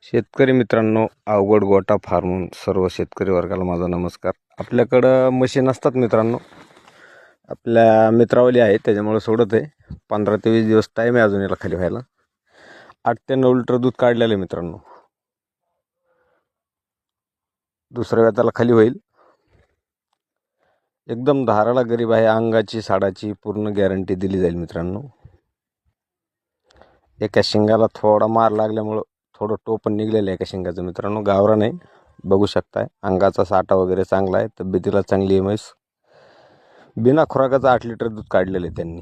शेतकरी मित्रांनो, अवघड गोटा फार्म सर्व शेतकरी वर्गाला माझा नमस्कार. आपल्याकडं मशीन असतात मित्रांनो, आपल्या मित्रावली आहे त्याच्यामुळे सोडत आहे. 15 ते 20 दिवस टाईम आहे अजून याला खाली व्हायला. 8 ते 9 लिटर दूध काढलेलं आहे मित्रांनो. दुसऱ्या वेताला खाली होईल. एकदम धाराला गरीब आहे. अंगाची साडाची पूर्ण गॅरंटी दिली जाईल मित्रांनो. एका शिंगाला थोडा मार लागल्यामुळं थोडं टोपण निघलेलं आहे एका शिंगाचं मित्रांनो. गावरा नाही, बघू शकताय. अंगाचा साठा वगैरे चांगला आहे, तब्येतीला चांगली आहे म्हैस. बिना खुराकाचं 8 लिटर दूध काढलेलं आहे त्यांनी,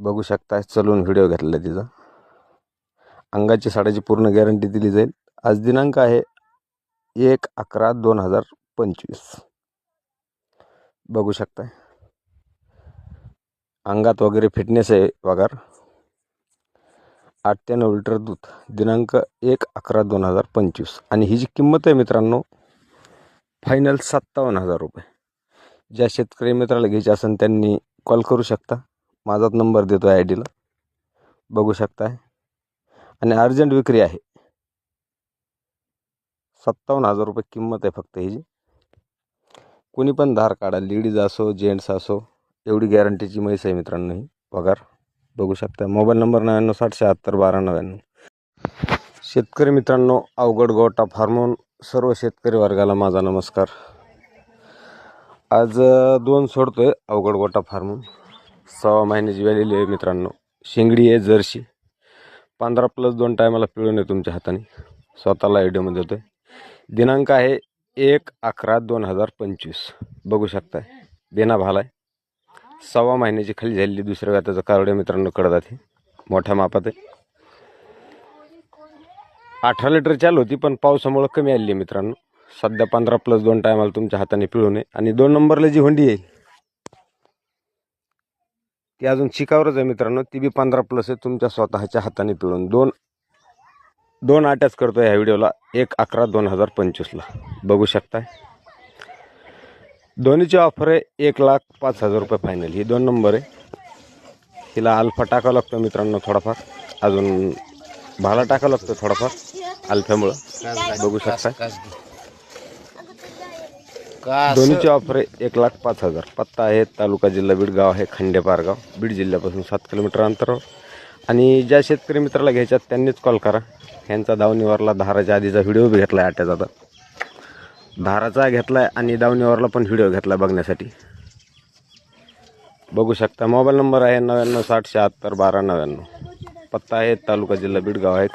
बघू शकताय. चलून व्हिडिओ घेतलेला आहे तिचा. अंगाची साडाची पूर्ण गॅरंटी दिली जाईल. आज दिनांक आहे 1/11/2025. बघू शकताय. अंगात वगैरे फिटनेस आहे वगैरे. 8 ते 9 लिटर दूध, दिनांक 1/11/2025. आणि ही जी किंमत आहे मित्रांनो, फायनल 57,000 रुपये. ज्या शेतकरी मित्राला घ्यायचे असेल त्यांनी कॉल करू शकता. माझाच नंबर देतो आहे आयडीला, बघू शकताय. आणि अर्जंट विक्री आहे. 57,000 रुपये किंमत आहे फक्त ही. कोणी पण धार काढा, लेडीज असो जेंट्स असो, एवढी गॅरंटीची म्हैस आहे मित्रांनो ही वगार. बघू शकता. Mobile number 9960 76 12 99. शेतकरी मित्रांनो, अवघड गोटा फार्मून सर्व शेतकरी वर्गाला माझा नमस्कार. आज 2 सोडतोय अवघड गोटा फार्मून. 6 महिन्याची वेळेली आहे मित्रांनो. शिंगडी आहे जर्सी. 15+2 टायमाला पिळून आहे तुमच्या हाताने. स्वतःला व्हिडिओमध्ये देतोय. दिनांक आहे 1/11/2025. बघू शकताय. बेना भालाय. 6 महिन्याची खाली झालेली दुसऱ्या व्याताचं कारडे मित्रांनो कडदात हे मोठ्या मापात आहे. 18 लिटर चालू होती पण पावसामुळे कमी आली मित्रांनो. सध्या 15+2 टायमाला तुमच्या हाताने पिळून आहे. आणि 2 नंबरला जी हुंडी येईल ती अजून चिकावरच आहे मित्रांनो. ती बी 15+ आहे. तुमच्या स्वतःच्या हाताने पिळून दोन अटॅच करतोय ह्या व्हिडिओला 1/11/2025ला. बघू शकताय. दोन्हीची ऑफर आहे 1,05,000 रुपये फायनल. ही 2 नंबर आहे. हिला अल्फा टाकावं लागतो मित्रांनो थोडाफार. अजून भाला टाकावं लागतो थोडाफार अल्फ्यामुळं. बघू शकताय. दोन्हीची ऑफर आहे 1,05,000. पत्ता आहे तालुका जिल्हा बीड, गाव आहे खंडेपारगाव, बीड जिल्ह्यापासून 7 किलोमीटर अंतरावर. आणि ज्या शेतकरी मित्राला घ्यायच्यात त्यांनीच कॉल करा. ह्यांचा दावणीवरला धाराच्या आधीचा व्हिडिओ बी घेतला आहे आट्याचा. आता धाराचा घेतला आहे आणि दावणीवरला पण व्हिडिओ घेतला बघण्यासाठी. बघू शकता. मोबाईल नंबर आहे 9960 76 12 99. पत्ता आहे तालुका जिल्हा बीड, गाव आहे